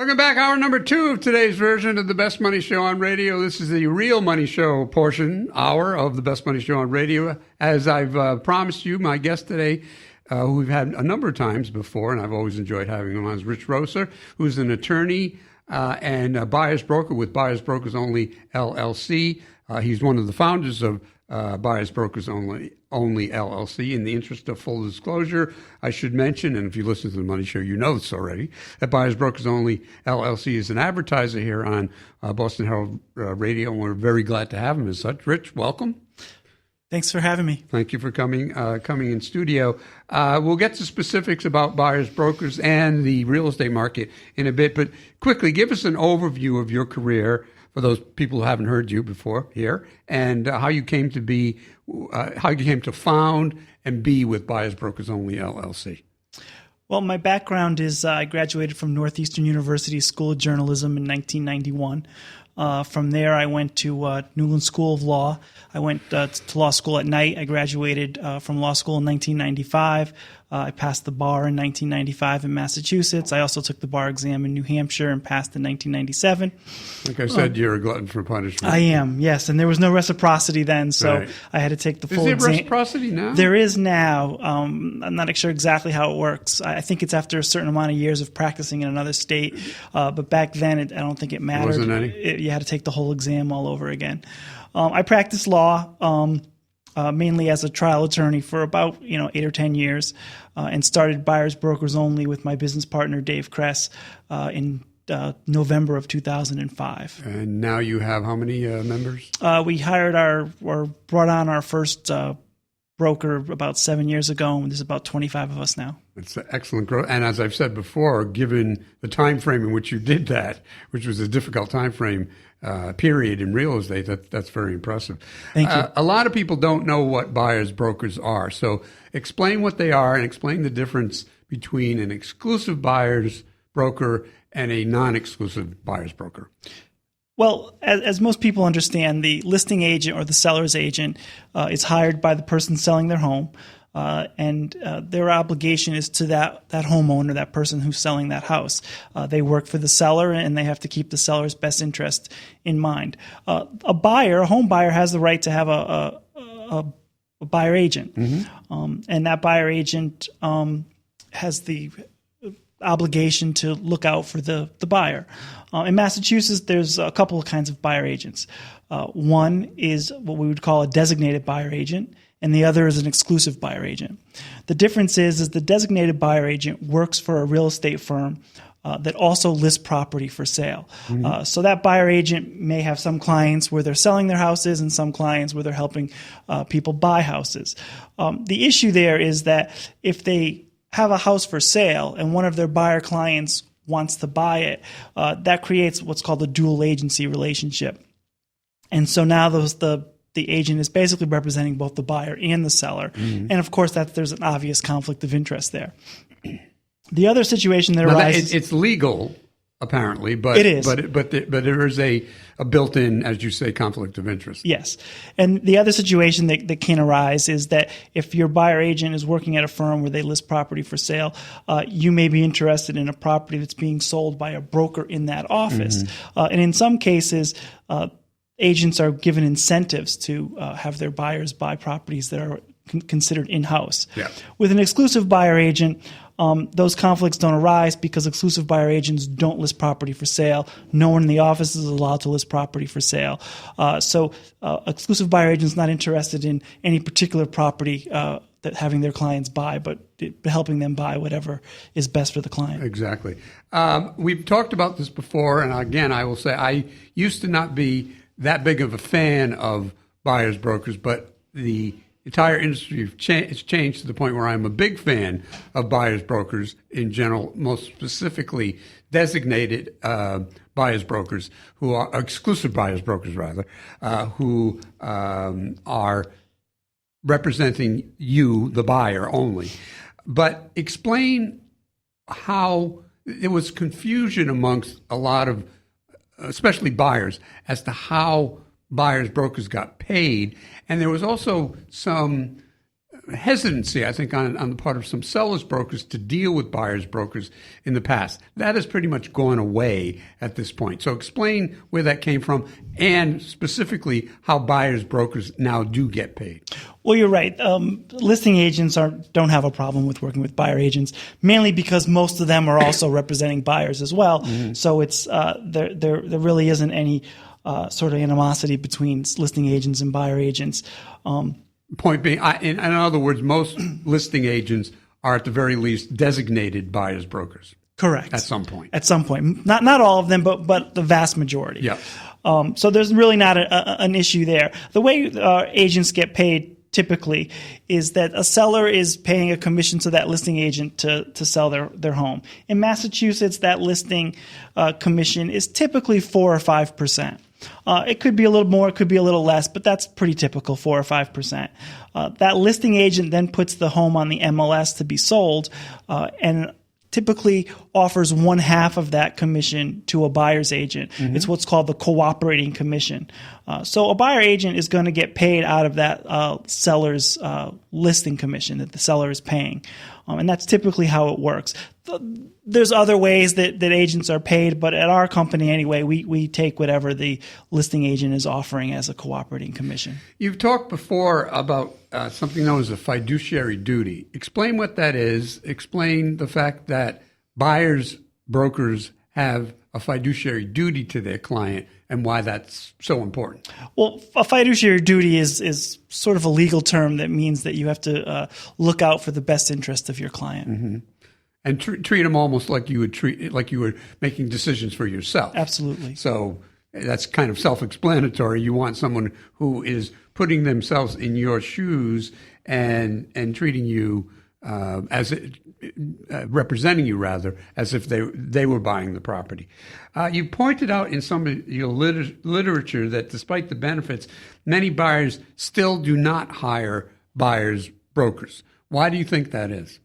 Welcome back. Hour number 2 of today's version of the Best Money Show on radio. This is the Real Money Show hour of the Best Money Show on radio. As I've promised you, my guest today, who we've had a number of times before, and I've always enjoyed having him on, is Rich Rosser, who's an attorney and a buyer's broker with Buyers Brokers Only LLC. He's one of the founders of Buyers Brokers Only LLC. In the interest of full disclosure, I should mention, and if you listen to the Money Show, you know this already, that Buyers Brokers Only LLC is an advertiser here on Boston Herald Radio, and we're very glad to have him as such. Rich, welcome. Thanks for having me. Thank you for coming in studio. We'll get to specifics about buyers, brokers, and the real estate market in a bit, but quickly, give us an overview of your career for those people who haven't heard you before here, and how you came to found and be with Buyers Brokers Only LLC. Well, my background is I graduated from Northeastern University School of Journalism in 1991. From there, I went to New England School of Law. I went to law school at night. I graduated from law school in 1995. I passed the bar in 1995 in Massachusetts. I also took the bar exam in New Hampshire and passed in 1997. Like I said, you're a glutton for punishment. I am, yes. And there was no reciprocity then, so right. I had to take the full exam. Is there exam. reciprocity now? There is now. I'm not sure exactly how it works. I think it's after a certain amount of years of practicing in another state. But back then, I don't think it mattered. Wasn't any? You had to take the whole exam all over again. I practiced law mainly as a trial attorney for about 8 or 10 years, and started Buyers Brokers Only with my business partner Dave Kress in November of 2005. And now you have how many members? We brought on our first broker about 7 years ago, and there's about 25 of us now. It's excellent growth. And as I've said before, given the time frame in which you did that, which was a difficult time frame period in real estate, that's very impressive. Thank you. A lot of people don't know what buyers brokers are. So explain what they are and explain the difference between an exclusive buyers broker and a non-exclusive buyers broker. Well, as most people understand, the listing agent or the seller's agent is hired by the person selling their home, and their obligation is to that homeowner, that person who's selling that house. They work for the seller, and they have to keep the seller's best interest in mind. A home buyer, has the right to have a buyer agent, and that buyer agent has the obligation to look out for the buyer. In Massachusetts, there's a couple of kinds of buyer agents. One is what we would call a designated buyer agent, and the other is an exclusive buyer agent. The difference is the designated buyer agent works for a real estate firm that also lists property for sale. So that buyer agent may have some clients where they're selling their houses and some clients where they're helping people buy houses. The issue there is that if they have a house for sale and one of their buyer clients wants to buy it, that creates what's called a dual agency relationship. And so now the agent is basically representing both the buyer and the seller. And of course, there's an obvious conflict of interest there. The other situation that arises... It's legal, apparently, but it is. But there is a built-in, as you say, conflict of interest. Yes. And the other situation that can arise is that if your buyer agent is working at a firm where they list property for sale, you may be interested in a property that's being sold by a broker in that office. And in some cases, agents are given incentives to have their buyers buy properties that are considered in-house. Yeah. With an exclusive buyer agent, those conflicts don't arise because exclusive buyer agents don't list property for sale. No one in the office is allowed to list property for sale. So exclusive buyer agents not interested in any particular property that having their clients buy, but helping them buy whatever is best for the client. Exactly. We've talked about this before, and again, I will say I used to not be that big of a fan of buyers brokers, but the entire industry has changed to the point where I'm a big fan of buyers brokers in general, most specifically designated buyers brokers who are exclusive buyers brokers rather, who are representing you, the buyer only. But explain how there was confusion amongst a lot of, especially buyers, as to how buyers brokers got paid, and there was also some hesitancy, I think, on the part of some sellers brokers to deal with buyers brokers in the past. That has pretty much gone away at this point. So explain where that came from and specifically how buyers brokers now do get paid. Well, you're right. Listing agents don't have a problem with working with buyer agents, mainly because most of them are also representing buyers as well. Mm-hmm. So it's there really isn't any sort of animosity between listing agents and buyer agents. Point being, in other words, most listing agents are at the very least designated buyers brokers. Correct. At some point. At some point. Not all of them, but the vast majority. Yeah. So there's really not an issue there. The way agents get paid typically is that a seller is paying a commission to that listing agent to sell their home. In Massachusetts, that listing commission is typically 4 or 5%. It could be a little more, it could be a little less, but that's pretty typical, 4 or 5%. That listing agent then puts the home on the MLS to be sold, and typically offers 1/2 of that commission to a buyer's agent. Mm-hmm. It's what's called the cooperating commission. So a buyer agent is going to get paid out of that seller's listing commission that the seller is paying. And that's typically how it works. There's other ways that agents are paid, but at our company anyway, we take whatever the listing agent is offering as a cooperating commission. You've talked before about something known as a fiduciary duty. Explain what that is. Explain the fact that buyers brokers have a fiduciary duty to their client and why that's so important. Well, a fiduciary duty is sort of a legal term that means that you have to look out for the best interest of your client. Mm-hmm. And treat them almost like you were making decisions for yourself. Absolutely. So that's kind of self-explanatory. You want someone who is putting themselves in your shoes and treating you representing you rather as if they were buying the property. You pointed out in some of your literature that despite the benefits, many buyers still do not hire buyers brokers. Why do you think that is?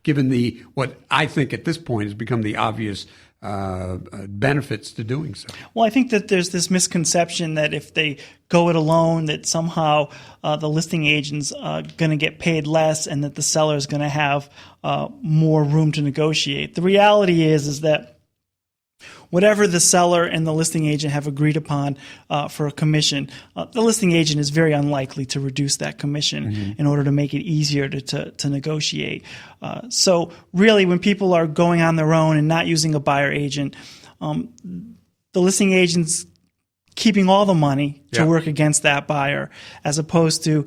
Given what I think at this point has become the obvious benefits to doing so. Well, I think that there's this misconception that if they go it alone, that somehow the listing agent's going to get paid less and that the seller is going to have more room to negotiate. The reality is that whatever the seller and the listing agent have agreed upon for a commission, the listing agent is very unlikely to reduce that commission mm-hmm. in order to make it easier to negotiate. So really, when people are going on their own and not using a buyer agent, the listing agent's keeping all the money to work against that buyer, as opposed to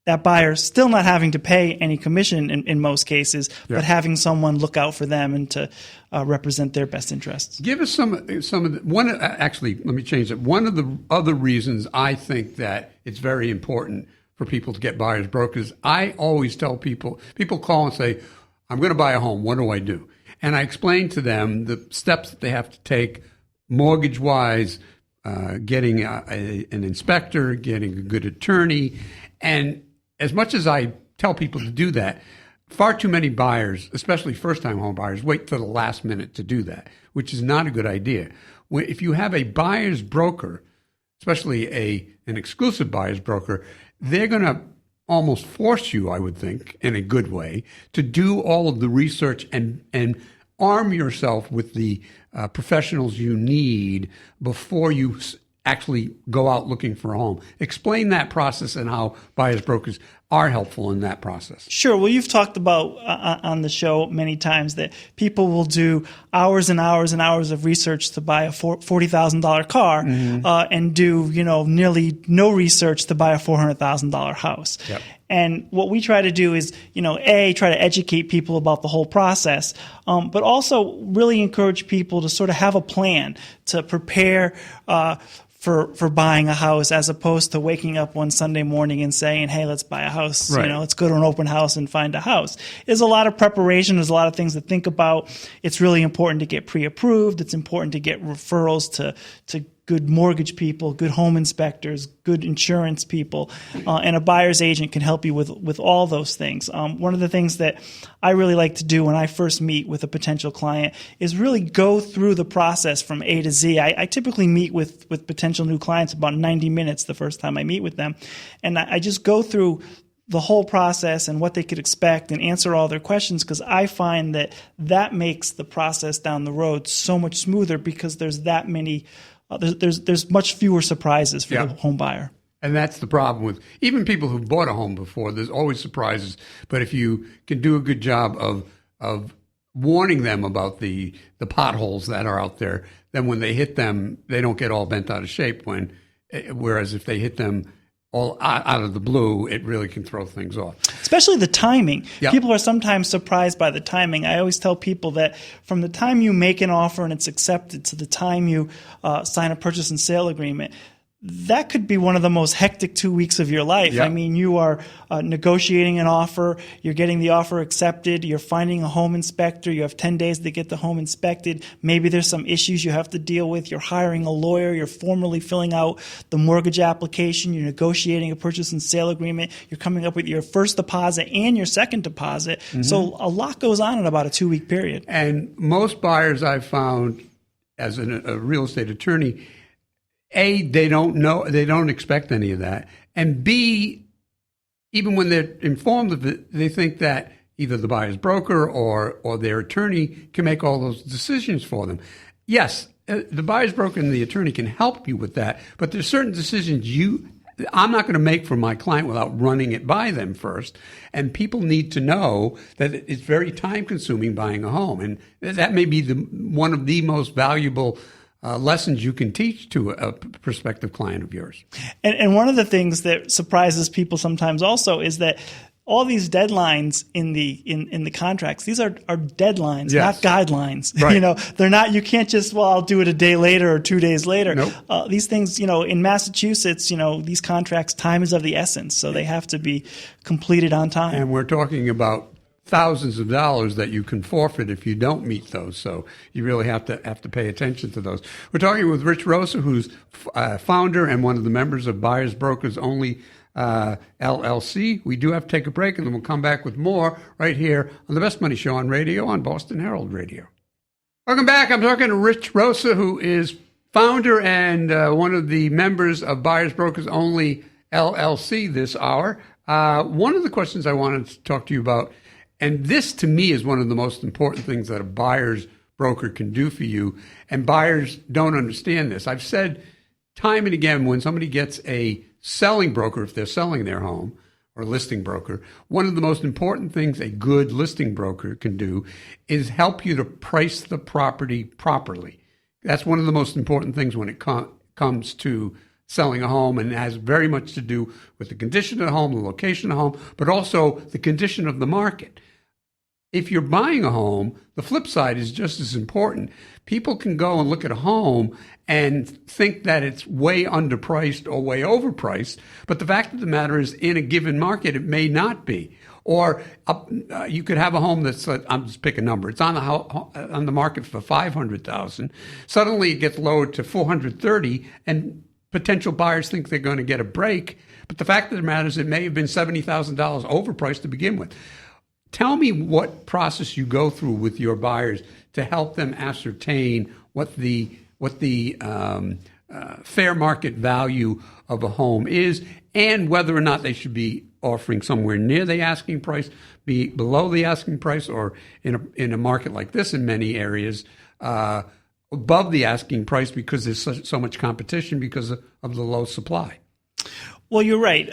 that buyer still not having to pay any commission in most cases, but having someone look out for them and to represent their best interests. Give us some of the, actually, let me change it. One of the other reasons I think that it's very important for people to get buyers brokers, I always tell people call and say, I'm going to buy a home. What do I do? And I explain to them the steps that they have to take mortgage-wise, getting an inspector, getting a good attorney. And as much as I tell people to do that, far too many buyers, especially first-time home buyers, wait till the last minute to do that, which is not a good idea. If you have a buyer's broker, especially an exclusive buyer's broker, they're going to almost force you, I would think, in a good way, to do all of the research and arm yourself with the professionals you need before you actually go out looking for a home. Explain that process and how buyers brokers are helpful in that process. Sure. Well, you've talked about on the show many times that people will do hours and hours and hours of research to buy a $40,000 car mm-hmm. And do nearly no research to buy a $400,000 house. Yep. And what we try to do is, try to educate people about the whole process, but also really encourage people to sort of have a plan to prepare for buying a house, as opposed to waking up one Sunday morning and saying, hey, let's buy a house. Right. Let's go to an open house and find a house. There's a lot of preparation. There's a lot of things to think about. It's really important to get pre-approved. It's important to get referrals to good mortgage people, good home inspectors, good insurance people, and a buyer's agent can help you with all those things. One of the things that I really like to do when I first meet with a potential client is really go through the process from A to Z. I typically meet with potential new clients about 90 minutes the first time I meet with them, and I just go through the whole process and what they could expect and answer all their questions, because I find that makes the process down the road so much smoother, because there's that many there's much fewer surprises for the home buyer. And that's the problem with even people who've bought a home before. There's always surprises. But if you can do a good job of warning them about the potholes that are out there, then when they hit them, they don't get all bent out of shape. Whereas if they hit them all out of the blue, it really can throw things off. Especially the timing. Yep. People are sometimes surprised by the timing. I always tell people that from the time you make an offer and it's accepted to the time you sign a purchase and sale agreement, that could be one of the most hectic 2 weeks of your life. Yep. I mean, you are negotiating an offer, you're getting the offer accepted, you're finding a home inspector, you have 10 days to get the home inspected. Maybe there's some issues you have to deal with. You're hiring a lawyer, you're formally filling out the mortgage application, you're negotiating a purchase and sale agreement, you're coming up with your first deposit and your second deposit. Mm-hmm. So a lot goes on in about a 2-week period. And most buyers I've found as a real estate attorney, A, they don't expect any of that. And B, even when they're informed of it, they think that either the buyer's broker or their attorney can make all those decisions for them. Yes, the buyer's broker and the attorney can help you with that, but there's certain decisions I'm not going to make for my client without running it by them first. And people need to know that it's very time consuming buying a home. And that may be one of the most valuable lessons you can teach to a prospective client of yours. And one of the things that surprises people sometimes also is that all these deadlines in the contracts, these are deadlines, yes. not guidelines. Right. They're not, you can't just, I'll do it a day later or 2 days later. Nope. These things, in Massachusetts, these contracts, time is of the essence. So they have to be completed on time. And we're talking about thousands of dollars that you can forfeit if you don't meet those. So you really have to pay attention to those. We're talking with Rich Rosa, who's founder and one of the members of Buyers Brokers Only LLC. We do have to take a break, and then we'll come back with more right here on the Best Money Show on radio on Boston Herald Radio. Welcome back. I'm talking to Rich Rosa, who is founder and one of the members of Buyers Brokers Only LLC this hour. One of the questions I wanted to talk to you about, and this to me is one of the most important things that a buyer's broker can do for you, and buyers don't understand this. I've said time and again, when somebody gets a selling broker, if they're selling their home, or listing broker, one of the most important things a good listing broker can do is help you to price the property properly. That's one of the most important things when it comes to selling a home, and it has very much to do with the condition of the home, the location of the home, but also the condition of the market. If you're buying a home, the flip side is just as important. People can go and look at a home and think that it's way underpriced or way overpriced, but the fact of the matter is, in a given market, it may not be. Or you could have a home that's, I'm just pick a number, it's on the market for $500,000. Suddenly it gets lowered to $430,000, and potential buyers think they're going to get a break. But the fact of the matter is, it may have been $70,000 overpriced to begin with. Tell me what process you go through with your buyers to help them ascertain what the fair market value of a home is, and whether or not they should be offering somewhere near the asking price, be below the asking price, or in a market like this, in many areas, above the asking price, because there's so much competition because of the low supply. Well, you're right.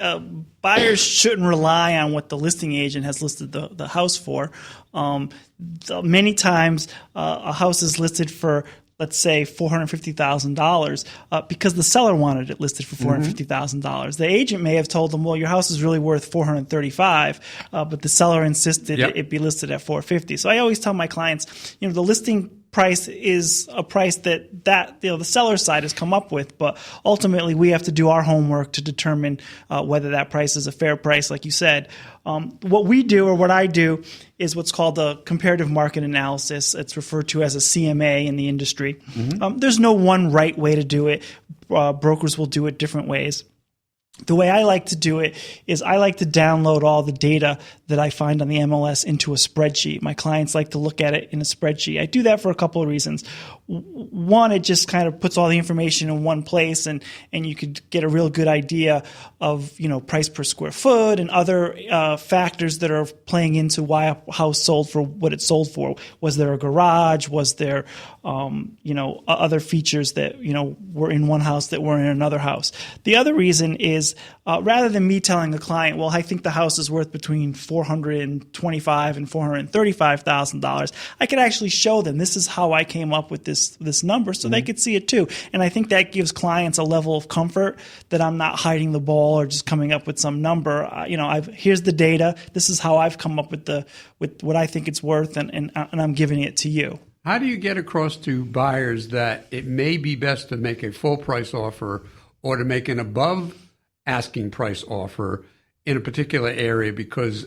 Buyers shouldn't rely on what the listing agent has listed the house for. Many times a house is listed for, let's say, $450,000 because the seller wanted it listed for $450,000. The agent may have told them, well, your house is really worth $435,000, but the seller insisted it be listed at $450,000. So I always tell my clients, the listing price is a price that the seller side has come up with, but ultimately we have to do our homework to determine whether that price is a fair price, like you said. What we do, or what I do, is what's called a comparative market analysis. It's referred to as a CMA in the industry. There's no one right way to do it. Brokers will do it different ways. The way I like to do it is I like to download all the data that I find on the MLS into a spreadsheet. My clients like to look at it in a spreadsheet. I do that for a couple of reasons. One, it just kind of puts all the information in one place, and you could get a real good idea of, price per square foot and other factors that are playing into why a house sold for what it sold for. Was there a garage? Was there, other features that, were in one house that weren't in another house? The other reason is rather than me telling a client, well, I think the house is worth between $425,000 and $435,000, I could actually show them this is how I came up with this number, so they could see it too. And I think that gives clients a level of comfort that I'm not hiding the ball or just coming up with some number. Here's the data. This is how I've come up with what I think it's worth, and I'm giving it to you. How do you get across to buyers that it may be best to make a full price offer or to make an above asking price offer in a particular area? Because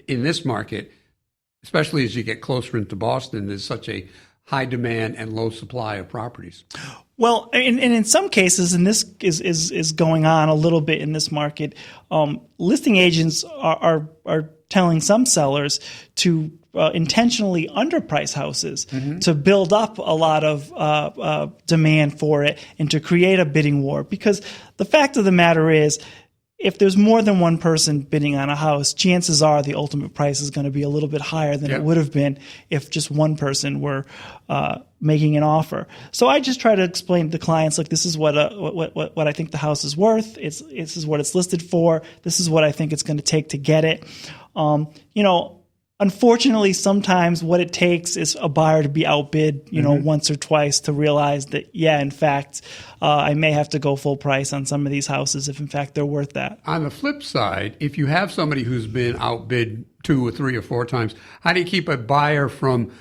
in this market, especially as you get closer into Boston, there's such a high demand and low supply of properties. Well, and in some cases, and this is going on a little bit in this market, listing agents are telling some sellers to intentionally underprice houses to build up a lot of demand for it and to create a bidding war. Because the fact of the matter is, if there's more than one person bidding on a house, chances are the ultimate price is going to be a little bit higher than it would have been if just one person were making an offer. So I just try to explain to clients, look, this is what I think the house is worth. This is what it's listed for. This is what I think it's going to take to get it. Unfortunately, sometimes what it takes is a buyer to be outbid, once or twice to realize that, in fact, I may have to go full price on some of these houses if, in fact, they're worth that. On the flip side, if you have somebody who's been outbid 2 or 3 or 4 times, how do you keep a buyer from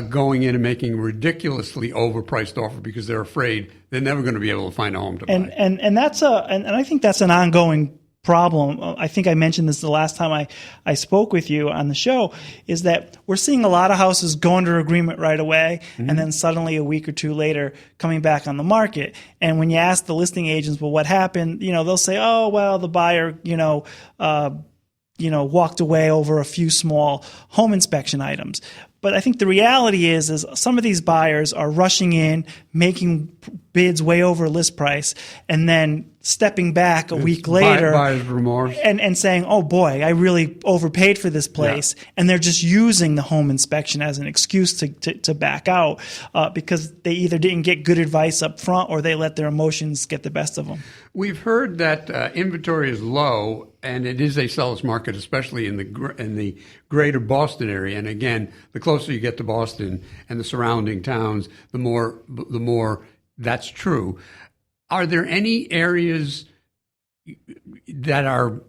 going in and making a ridiculously overpriced offer because they're afraid they're never going to be able to find a home to buy? And that's and I think that's an ongoing problem. I think I mentioned this the last time I spoke with you on the show, is that we're seeing a lot of houses go under agreement right away and then suddenly a week or two later coming back on the market. And when you ask the listing agents, well, what happened? They'll say, oh, well, the buyer, walked away over a few small home inspection items. But I think the reality is some of these buyers are rushing in, making bids way over list price, and then stepping back a week later buyer's remorse. And saying, oh boy, I really overpaid for this place. Yeah. And they're just using the home inspection as an excuse to back out because they either didn't get good advice up front or they let their emotions get the best of them. We've heard that inventory is low, and it is a seller's market, especially in the greater Boston area. And again, the closer you get to Boston and the surrounding towns, the more that's true. Are there any areas that are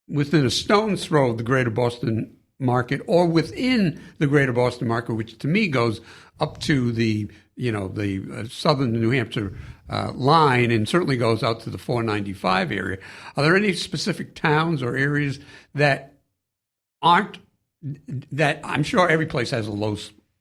within a stone's throw of the greater Boston market or within the greater Boston market, which to me goes up to the southern New Hampshire line and certainly goes out to the 495 area? Are there any specific towns or areas that I'm sure every place has a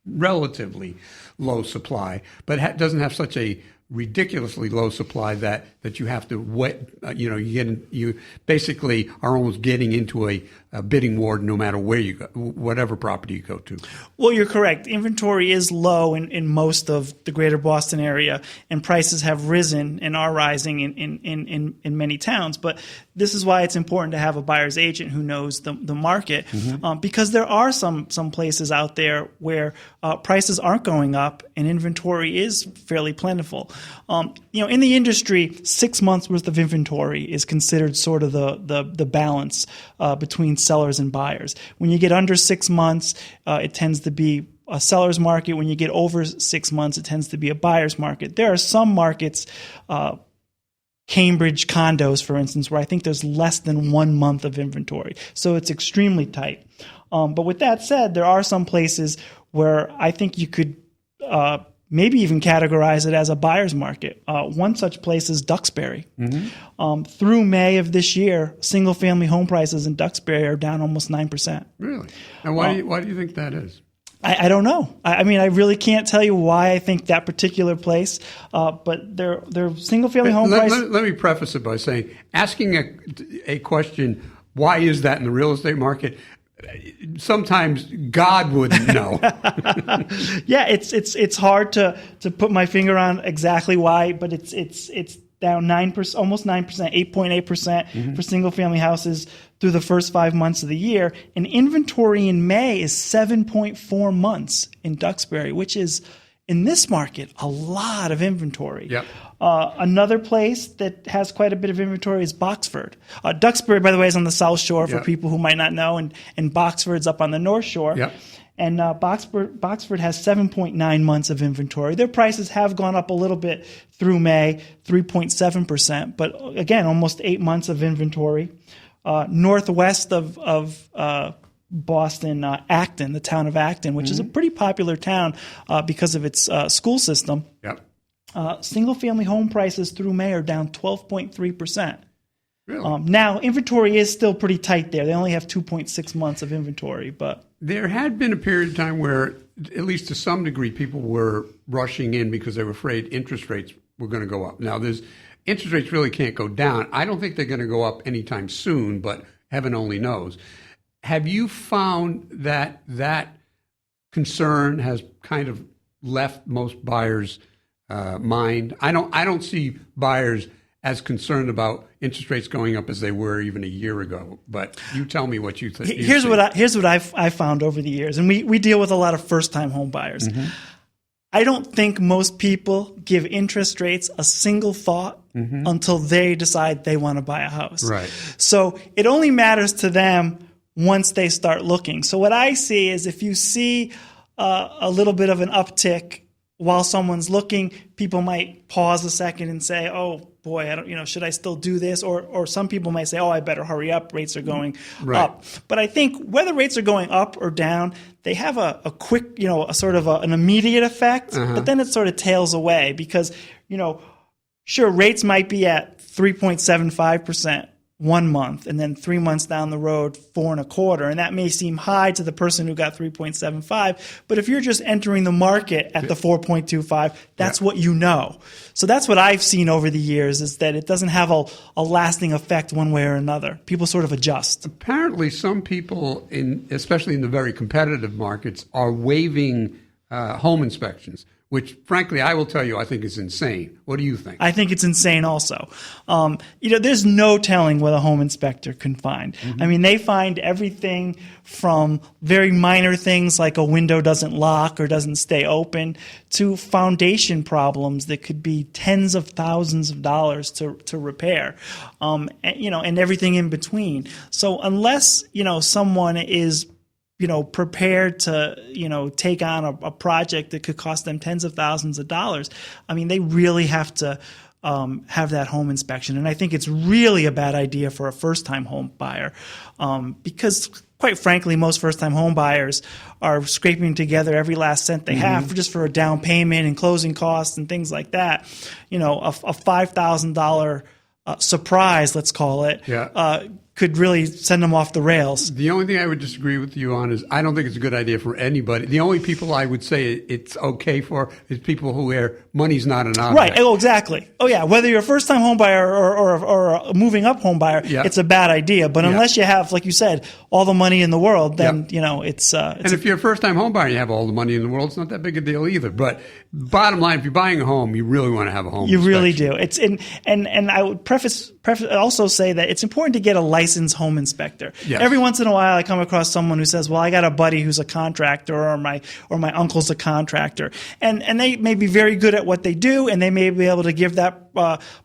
relatively low supply, but doesn't have such a ridiculously low supply that you have to wait. You basically are almost getting into a bidding war no matter where you go, whatever property you go to. Well, you're correct. Inventory is low in most of the greater Boston area, and prices have risen and are rising in many towns. But this is why it's important to have a buyer's agent who knows the market, because there are some places out there where prices aren't going up and inventory is fairly plentiful. In the industry, 6 months worth of inventory is considered sort of the balance between sellers and buyers. When you get under 6 months, it tends to be a seller's market. When you get over 6 months, it tends to be a buyer's market. There are some markets, Cambridge condos, for instance, where I think there's less than 1 month of inventory. So it's extremely tight. But with that said, there are some places where I think you could maybe even categorize it as a buyer's market. One such place is Duxbury. Through May of this year, single-family home prices in Duxbury are down almost 9%. Really? And why do you think that is? I don't know. I mean, I really can't tell you why I think that particular place, but they're single-family home prices. Let me preface it by saying, asking a question, why is that in the real estate market, sometimes God wouldn't know. Yeah, it's hard to put my finger on exactly why, but it's down 9%, almost 9%, 8.8% for single family houses through the first 5 months of the year. And inventory in May is 7.4 months in Duxbury, which is, in this market, a lot of inventory. Yep. Another place that has quite a bit of inventory is Boxford. Duxbury, by the way, is on the South Shore for people who might not know, and Boxford's up on the North Shore. Yep. And Boxford has 7.9 months of inventory. Their prices have gone up a little bit through May, 3.7%, but again, almost 8 months of inventory. Northwest of Boston, Acton, the town of Acton, which is a pretty popular town because of its school system. Yep. Single-family home prices through May are down 12.3%. Really? Now, inventory is still pretty tight there. They only have 2.6 months of inventory, but There had been a period of time where, at least to some degree, people were rushing in because they were afraid interest rates were going to go up. Now, interest rates really can't go down. I don't think they're going to go up anytime soon, but heaven only knows. Have you found that concern has kind of left most buyers' mind? I don't see buyers as concerned about interest rates going up as they were even a year ago. But you tell me what you think. Here's what I've found over the years, and we deal with a lot of first-time home buyers. I don't think most people give interest rates a single thought until they decide they want to buy a house. Right. So it only matters to them once they start looking. So what I see is if you see a little bit of an uptick while someone's looking, people might pause a second and say, "Oh boy, I don't, should I still do this?" Or some people might say, "Oh, I better hurry up. Rates are going up." But I think whether rates are going up or down, they have a quick, a sort of an immediate effect. But then it sort of tails away because, sure, rates might be at 3.75%. 1 month, and then 3 months down the road, 4.25%. And that may seem high to the person who got 3.75, but if you're just entering the market at the 4.25, that's what you know. So that's what I've seen over the years, is that it doesn't have a lasting effect one way or another. People sort of adjust. Apparently, some people, especially in the very competitive markets, are waiving home inspections, which, frankly, I will tell you, I think is insane. What do you think? I think it's insane also. There's no telling what a home inspector can find. I mean, they find everything from very minor things like a window doesn't lock or doesn't stay open to foundation problems that could be tens of thousands of dollars to repair, and everything in between. So unless, someone is prepared to, take on a project that could cost them tens of thousands of dollars, I mean, they really have to have that home inspection. And I think it's really a bad idea for a first-time home buyer because, quite frankly, most first-time home buyers are scraping together every last cent they have just for a down payment and closing costs and things like that. A $5,000 surprise, let's call it, could really send them off the rails. The only thing I would disagree with you on is I don't think it's a good idea for anybody. The only people I would say it's okay for is people where money's not an object. Right. Oh, exactly. Oh, yeah. Whether you're a first-time home buyer or a moving-up home buyer, it's a bad idea. But unless you have, like you said, all the money in the world, then, it's and if you're a first-time home buyer and you have all the money in the world, it's not that big a deal either. But bottom line, if you're buying a home, you really want to have a home inspection. Really do. It's and I would also say that it's important to get a licensed home inspector. Yes. Every once in a while, I come across someone who says, "Well, I got a buddy who's a contractor, or my uncle's a contractor," and they may be very good at what they do, and they may be able to give that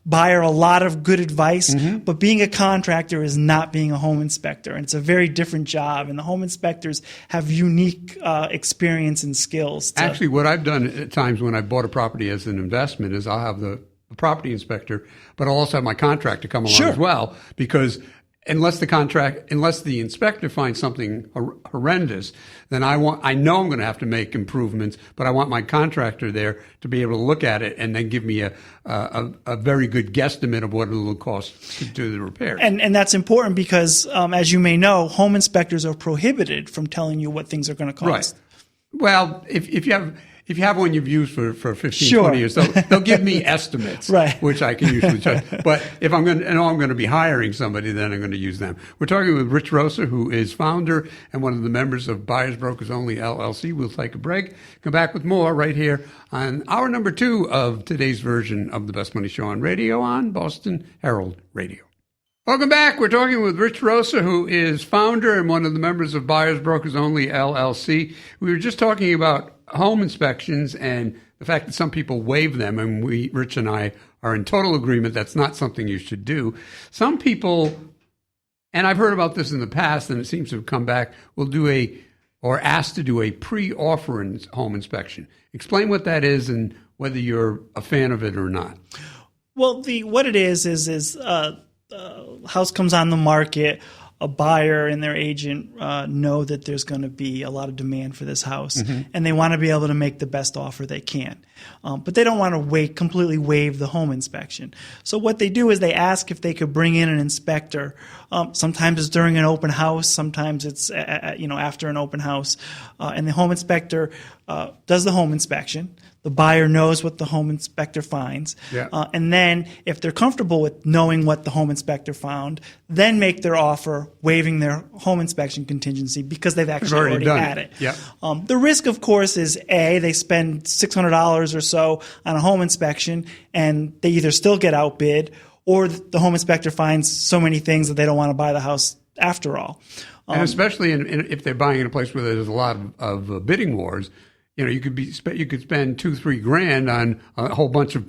buyer a lot of good advice. But being a contractor is not being a home inspector, and it's a very different job. And the home inspectors have unique experience and skills. Actually, what I've done at times when I bought a property as an investment is I'll have the property inspector, but I'll also have my contractor come along as well, because unless the inspector finds something horrendous, then I know I'm going to have to make improvements, but I want my contractor there to be able to look at it and then give me a very good guesstimate of what it'll cost to do the repair. And that's important because, as you may know, home inspectors are prohibited from telling you what things are going to cost. Right. Well, if if you have one you've used for 15, Sure. 20 years, they'll give me estimates, Right. which I can usually judge. But if I'm going to be hiring somebody, then I'm going to use them. We're talking with Rich Rosa, who is founder and one of the members of Buyers Brokers Only LLC. We'll take a break. Come back with more right here on hour number 2 of today's version of the Best Money Show on radio on Boston Herald Radio. Welcome back. We're talking with Rich Rosa, who is founder and one of the members of Buyers Brokers Only LLC. We were just talking about home inspections and the fact that some people waive them, and Rich and I are in total agreement that's not something you should do. Some people, and I've heard about this in the past, and it seems to have come back, will do or asked to do a pre-offer home inspection. Explain what that is and whether you're a fan of it or not. Well, what it is house comes on the market, a buyer and their agent know that there's going to be a lot of demand for this house, and they want to be able to make the best offer they can. But they don't want to completely waive the home inspection. So what they do is they ask if they could bring in an inspector. Sometimes it's during an open house, sometimes it's after an open house, and the home inspector does the home inspection. The buyer knows what the home inspector finds. Yeah. And then if they're comfortable with knowing what the home inspector found, then make their offer waiving their home inspection contingency because they've actually already had it. Yeah. The risk, of course, is they spend $600 or so on a home inspection and they either still get outbid or the home inspector finds so many things that they don't want to buy the house after all. And especially if they're buying in a place where there's a lot of bidding wars, you could spend $2-3 on a whole bunch of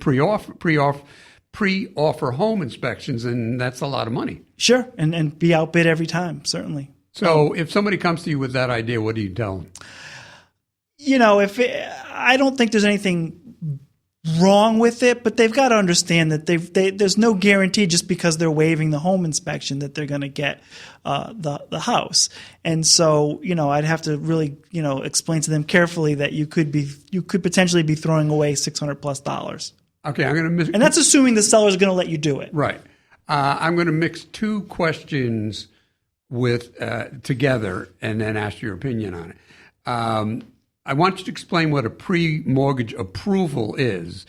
pre-offer home inspections, and that's a lot of money. Sure, and be outbid every time, certainly. So if somebody comes to you with that idea, what do you tell them? I don't think there's anything wrong with it, but they've got to understand that there's no guarantee just because they're waiving the home inspection that they're going to get the house. And so, I'd have to really, explain to them carefully that you could potentially be throwing away $600+. Okay, I'm going to and that's assuming the seller's going to let you do it. Right. I'm going to mix two questions together and then ask your opinion on it. I want you to explain what a pre-mortgage approval is,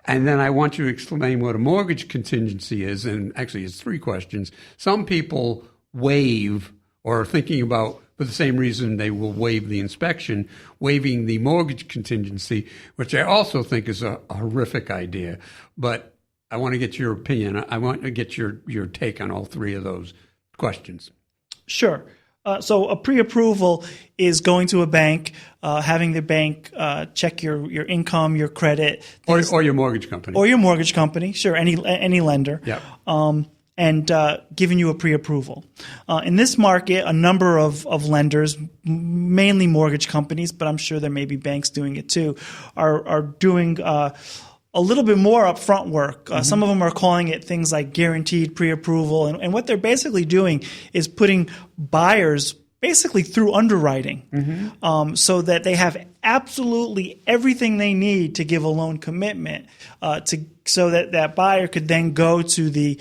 and then I want you to explain what a mortgage contingency is, and actually it's 3 questions. Some people waive or are thinking about, for the same reason they will waive the inspection, waiving the mortgage contingency, which I also think is a horrific idea, but I want to get your opinion. I want to get your take on all 3 of those questions. Sure. So a pre-approval is going to a bank, having the bank check your income, your credit, or your mortgage company, or your mortgage company. Sure, any lender. Yeah. And giving you a pre-approval. In this market, a number of lenders, mainly mortgage companies, but I'm sure there may be banks doing it too, are doing a little bit more upfront work. Some of them are calling it things like guaranteed pre-approval. And what they're basically doing is putting buyers basically through underwriting so that they have absolutely everything they need to give a loan commitment so that buyer could then go to the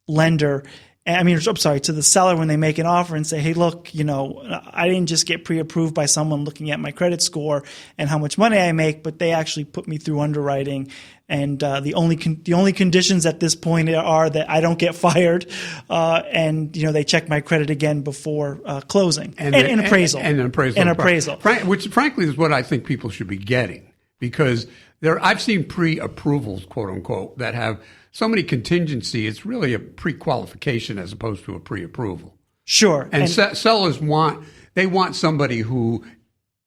lender. To the seller when they make an offer and say, hey, look, I didn't just get pre-approved by someone looking at my credit score and how much money I make, but they actually put me through underwriting. And the only conditions at this point are that I don't get fired, and they check my credit again before closing and appraisal. And appraisal. Which frankly is what I think people should be getting, because I've seen pre-approvals, quote unquote, that have so many contingency. It's really a pre-qualification as opposed to a pre-approval. Sure. And sellers want somebody who,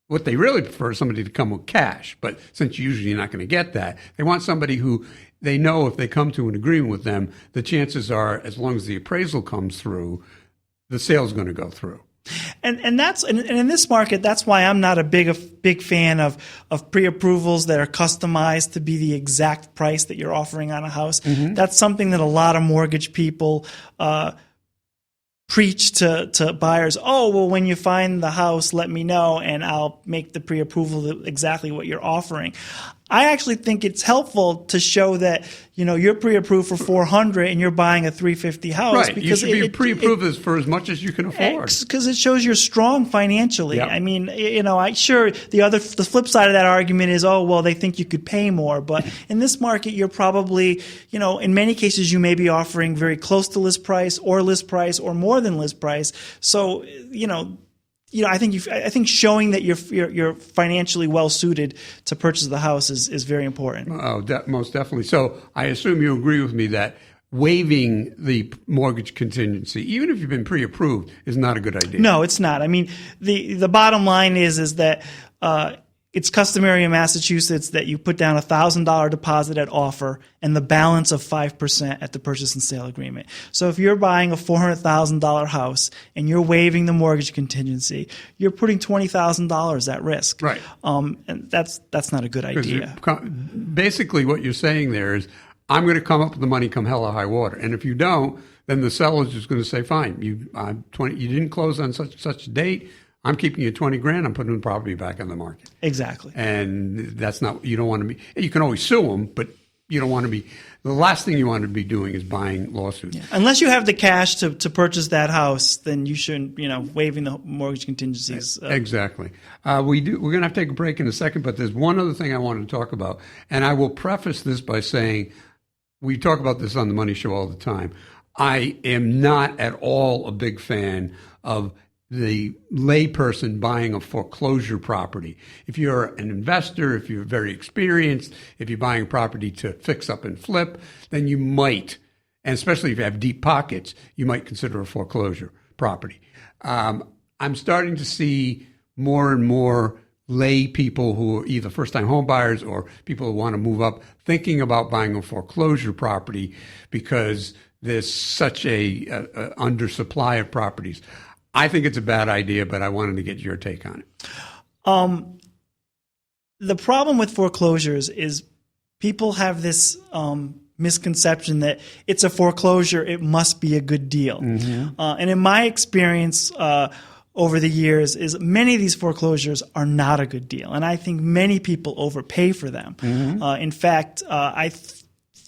what they really prefer is somebody to come with cash. But since usually you're not going to get that, they want somebody who they know if they come to an agreement with them, the chances are, as long as the appraisal comes through, the sale's going to go through. And in this market, that's why I'm not a big fan of pre-approvals that are customized to be the exact price that you're offering on a house. That's something that a lot of mortgage people preach to buyers. Oh, well, when you find the house, let me know, and I'll make the pre-approval exactly what you're offering. I actually think it's helpful to show that, you're pre-approved for 400 and you're buying a 350 house. Right. Because you should be pre-approved for as much as you can afford. Because it shows you're strong financially. Yep. I mean, the flip side of that argument is, oh, well, they think you could pay more. But in this market, you're probably, in many cases, you may be offering very close to list price or more than list price. So, I think showing that you're financially well suited to purchase the house is very important. Oh, most definitely. So I assume you agree with me that waiving the mortgage contingency, even if you've been pre-approved, is not a good idea. No, it's not. I mean, the bottom line is that it's customary in Massachusetts that you put down $1,000 deposit at offer and the balance of 5% at the purchase and sale agreement. So if you're buying a $400,000 house and you're waiving the mortgage contingency, you're putting $20,000 at risk. Right. And that's not a good idea. Basically, what you're saying there is, I'm going to come up with the money come hell or high water. And if you don't, then the seller's just going to say, fine, you didn't close on such a date. I'm keeping you $20,000. I'm putting the property back on the market. Exactly. You don't want to be, you can always sue them, but you don't want to be, the last thing you want to be doing is buying lawsuits. Yeah. Unless you have the cash to purchase that house, then you shouldn't, waiving the mortgage contingencies. Exactly. We're going to have to take a break in a second, but there's one other thing I wanted to talk about. And I will preface this by saying, we talk about this on the Money Show all the time. I am not at all a big fan of the layperson buying a foreclosure property. If you're an investor, if you're very experienced, if you're buying a property to fix up and flip, then you might, and especially if you have deep pockets, you might consider a foreclosure property. I'm starting to see more and more lay people who are either first-time home buyers or people who want to move up thinking about buying a foreclosure property because there's such a undersupply of properties. I think it's a bad idea, but I wanted to get your take on it. The problem with foreclosures is people have this misconception that it's a foreclosure, it must be a good deal. Mm-hmm. And in my experience over the years is many of these foreclosures are not a good deal. And I think many people overpay for them. Mm-hmm. In fact, I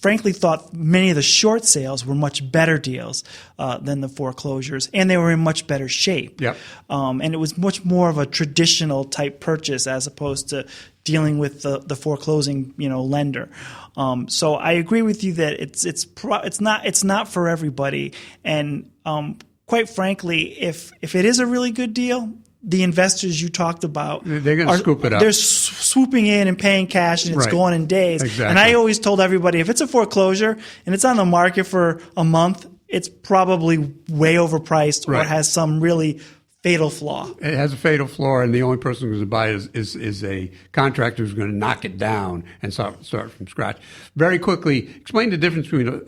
frankly thought many of the short sales were much better deals than the foreclosures, and they were in much better shape. Yep. And it was much more of a traditional type purchase as opposed to dealing with the foreclosing lender. So I agree with you that it's not for everybody. And quite frankly, if it is a really good deal, the investors you talked about, they're going to scoop it up. They're swooping in and paying cash, and it's gone in days. Exactly. And I always told everybody, if it's a foreclosure and it's on the market for a month, it's probably way overpriced or has some really fatal flaw. It has a fatal flaw, and the only person who's going to buy it is a contractor who's going to knock it down and start from scratch. Very quickly, explain the difference between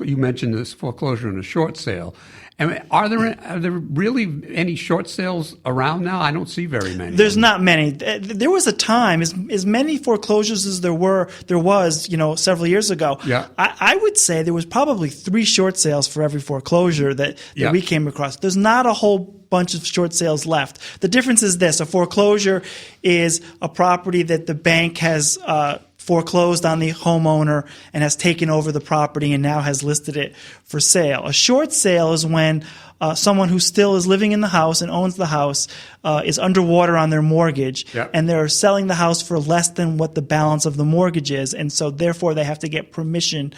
you mentioned this foreclosure and a short sale. And are there really any short sales around now? I don't see very many. There's not many. There was a time, as many foreclosures as there was, several years ago. Yeah. I would say there was probably 3 short sales for every foreclosure that we came across. There's not a whole bunch of short sales left. The difference is this: a foreclosure is a property that the bank has foreclosed on the homeowner and has taken over the property and now has listed it for sale. A short sale is when someone who still is living in the house and owns the house is underwater on their mortgage, and they're selling the house for less than what the balance of the mortgage is, and so therefore they have to get permission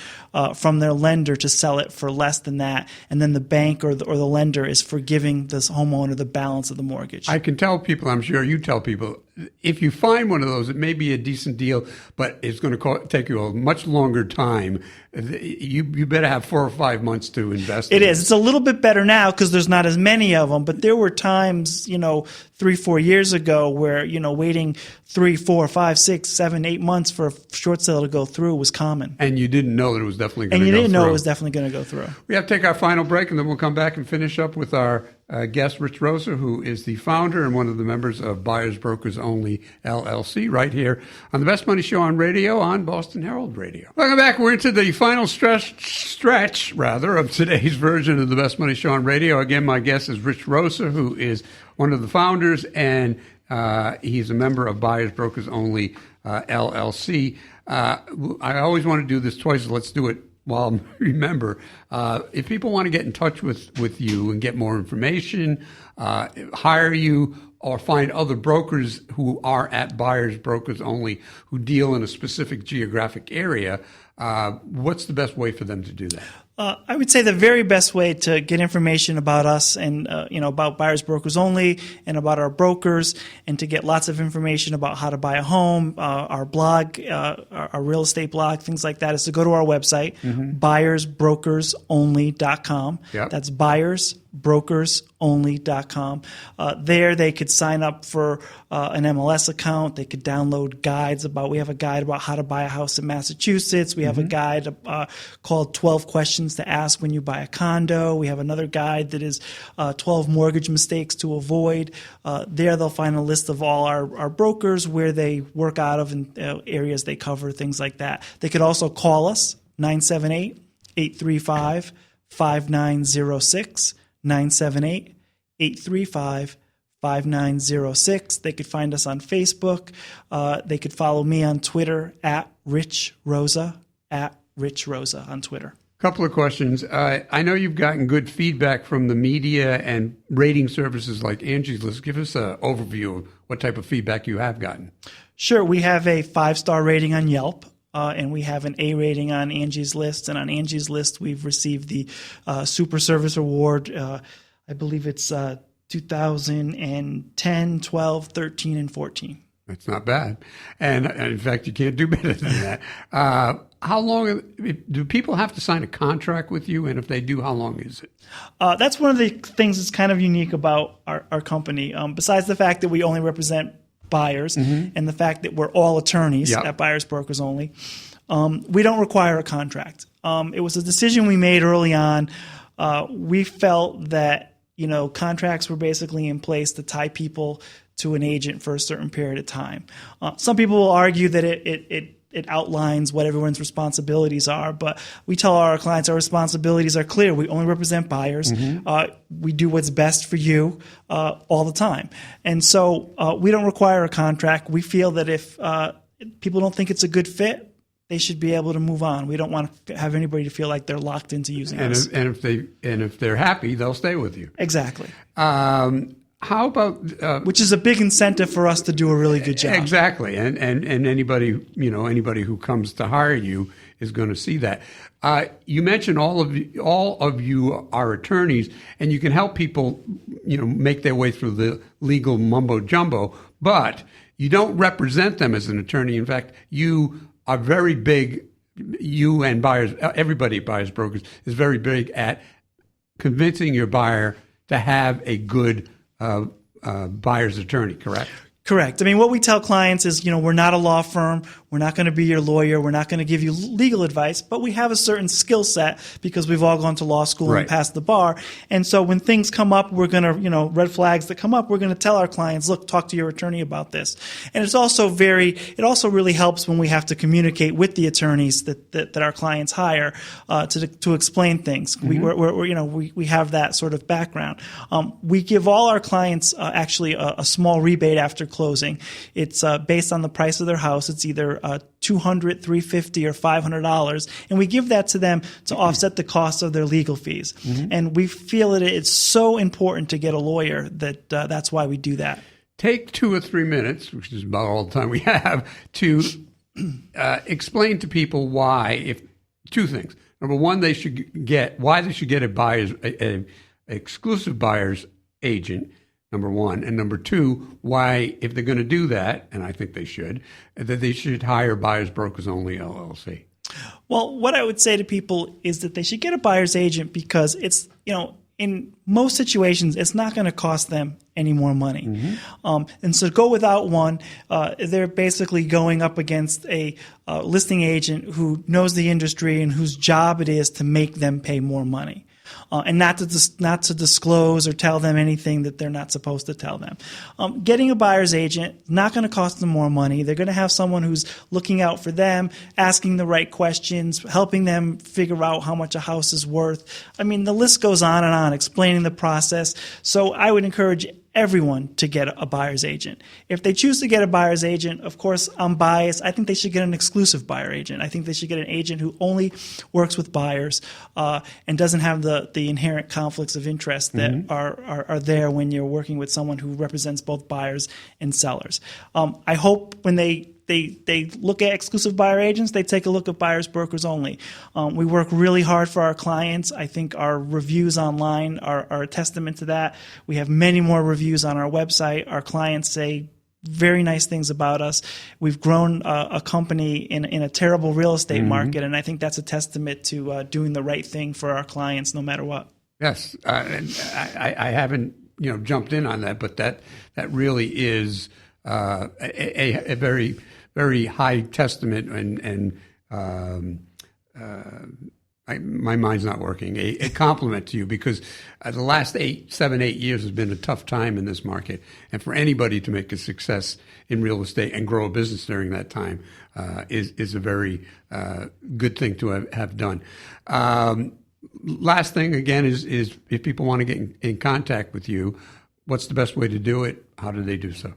from their lender to sell it for less than that, and then the bank or the lender is forgiving this homeowner the balance of the mortgage. I can tell people, I'm sure you tell people, if you find one of those, it may be a decent deal, but it's going to take you a much longer time. You better have 4 or 5 months to invest. It is. It's a little bit better now because there's not as many of them, but there were times, 3-4 years ago where, waiting 3, 4, 5, 6, 7, 8 months for a short sale to go through was common. And you didn't know that it was definitely going to go through. And you didn't know it was definitely going to go through. We have to take our final break, and then we'll come back and finish up with our guest, Rich Rosa, who is the founder and one of the members of Buyers Brokers Only, LLC, right here on the Best Money Show on radio on Boston Herald Radio. Welcome back. We're into the final stretch of today's version of the Best Money Show on radio. Again, my guest is Rich Rosa, who is one of the founders, and he's a member of Buyers Brokers Only, LLC. I always want to do this twice, so let's do it while I remember. If people want to get in touch with you and get more information, hire you, or find other brokers who are at Buyers Brokers Only who deal in a specific geographic area, what's the best way for them to do that? I would say the very best way to get information about us and about Buyers Brokers Only and about our brokers, and to get lots of information about how to buy a home, our blog, our real estate blog, things like that, is to go to our website, buyersbrokersonly.com. Yep. That's buyersbrokersonly.com. There they could sign up for an MLS account. They could download guides we have a guide about how to buy a house in Massachusetts. We have a guide called 12 Questions to Ask When You Buy a Condo. We have another guide that is 12 Mortgage Mistakes to Avoid. There they'll find a list of all our brokers, where they work out of, and areas they cover, things like that. They could also call us, 978-835-5906, 978-835-5906. They could find us on Facebook. They could follow me on Twitter, @RichRosa, @RichRosa on Twitter. Couple of questions. I know you've gotten good feedback from the media and rating services like Angie's List. Give us an overview of what type of feedback you have gotten. Sure. We have a 5-star rating on Yelp, and we have an A rating on Angie's List. And on Angie's List, we've received the Super Service Award. I believe it's 2010, 12, 13, and 14. That's not bad. And in fact, you can't do better than that. How long do people have to sign a contract with you? And if they do, how long is it? That's one of the things that's kind of unique about our company. Besides the fact that we only represent buyers, and the fact that we're all attorneys at Buyers Brokers Only, we don't require a contract. It was a decision we made early on. We felt that contracts were basically in place to tie people to an agent for a certain period of time. Some people will argue that it outlines what everyone's responsibilities are, but we tell our clients our responsibilities are clear. We only represent buyers. We do what's best for you all the time. And so we don't require a contract. We feel that if people don't think it's a good fit, they should be able to move on. We don't want to have anybody to feel like they're locked into using us. And if they're happy, they'll stay with you. Exactly. How about which is a big incentive for us to do a really good job. Exactly, and anybody who comes to hire you is going to see that. You mentioned all of you are attorneys, and you can help people make their way through the legal mumbo jumbo, but you don't represent them as an attorney. In fact, you are very big. You and buyers, everybody at Buyers Brokers is very big at convincing your buyer to have a good buyer's attorney, correct? Correct. I mean, what we tell clients is, we're not a law firm. We're not going to be your lawyer. We're not going to give you legal advice, but we have a certain skill set because we've all gone to law school and passed the bar. And so when things come up, we're going to, red flags that come up, we're going to tell our clients, look, talk to your attorney about this. And it also really helps when we have to communicate with the attorneys that our clients hire to explain things. We have that sort of background. We give all our clients actually a small rebate after closing. It's based on the price of their house. It's either $200, $350, or $500, and we give that to them to offset the cost of their legal fees. And we feel that it's so important to get a lawyer that that's why we do that. Take 2 or 3 minutes, which is about all the time we have, to explain to people why. Two things. Number one, why they should get a exclusive buyer's agent. Number one. And number two, why, if they're going to do that, and I think they should, that they should hire Buyers Brokers Only LLC. Well, what I would say to people is that they should get a buyer's agent because it's, in most situations, it's not going to cost them any more money. And so to go without one, they're basically going up against a listing agent who knows the industry and whose job it is to make them pay more money. And not to disclose or tell them anything that they're not supposed to tell them. Getting a buyer's agent not going to cost them more money. They're going to have someone who's looking out for them, asking the right questions, helping them figure out how much a house is worth. I mean, the list goes on and on, explaining the process. So I would encourage everyone to get a buyer's agent. If they choose to get a buyer's agent, of course, I'm biased. I think they should get an exclusive buyer agent. I think they should get an agent who only works with buyers and doesn't have the inherent conflicts of interest that are there when you're working with someone who represents both buyers and sellers. I hope when they look at exclusive buyer agents, they take a look at buyers brokers only. We work really hard for our clients. I think our reviews online are a testament to that. We have many more reviews on our website. Our clients say very nice things about us. We've grown a company in a terrible real estate market, and I think that's a testament to doing the right thing for our clients no matter what. Yes, I haven't jumped in on that, but that really is a very, very high testament, and my mind's not working. A compliment to you, because the last 7, 8 years has been a tough time in this market, and for anybody to make a success in real estate and grow a business during that time is a very good thing to have done. Last thing again is if people want to get in contact with you, what's the best way to do it? How do they do so?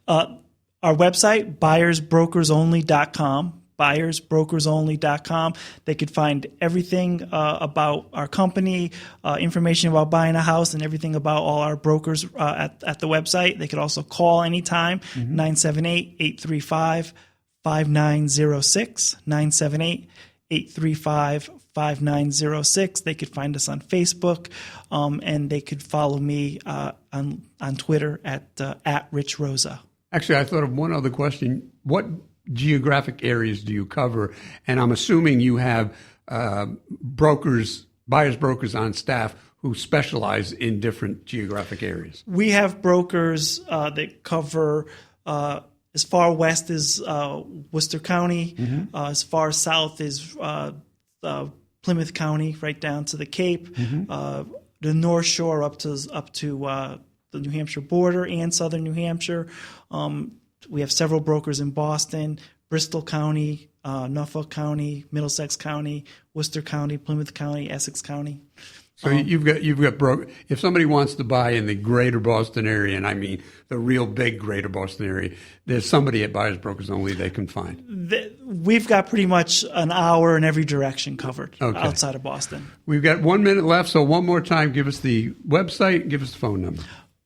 Our website, buyersbrokersonly.com, buyersbrokersonly.com. They could find everything about our company, information about buying a house, and everything about all our brokers at the website. They could also call anytime, 978-835-5906, 978-835-5906. They could find us on Facebook, and they could follow me on Twitter at Rich Rosa. Actually, I thought of one other question. What geographic areas do you cover? And I'm assuming you have buyers brokers on staff who specialize in different geographic areas. We have brokers that cover as far west as Worcester County, as far south as Plymouth County, right down to the Cape, the North Shore up to the New Hampshire border and southern New Hampshire. We have several brokers in Boston, Bristol County, Norfolk County, Middlesex County, Worcester County, Plymouth County, Essex County. So you've got if somebody wants to buy in the greater Boston area, and I mean the real big greater Boston area, there's somebody at Buyers Brokers Only they can find. We've got pretty much an hour in every direction covered outside of Boston. We've got 1 minute left, so one more time, give us the website and give us the phone number.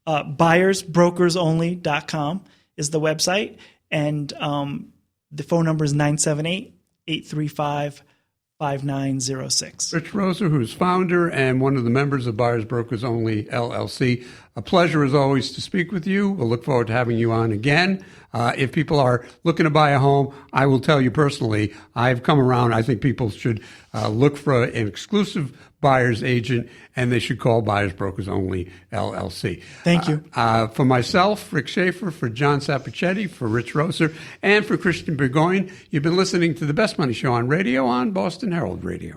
Buyersbrokersonly.com is the website, and the phone number is 978-835-5906. Rich Rosa, who's founder and one of the members of Buyers Brokers Only, LLC. A pleasure, as always, to speak with you. We'll look forward to having you on again. If people are looking to buy a home, I will tell you personally, I've come around. I think people should look for an exclusive buyer's agent, and they should call Buyers Brokers Only, LLC. Thank you. For myself, Rick Schaefer, for John Sapichetti, for Rich Roser, and for Christian Burgoyne, you've been listening to the Best Money Show on radio on Boston Herald Radio.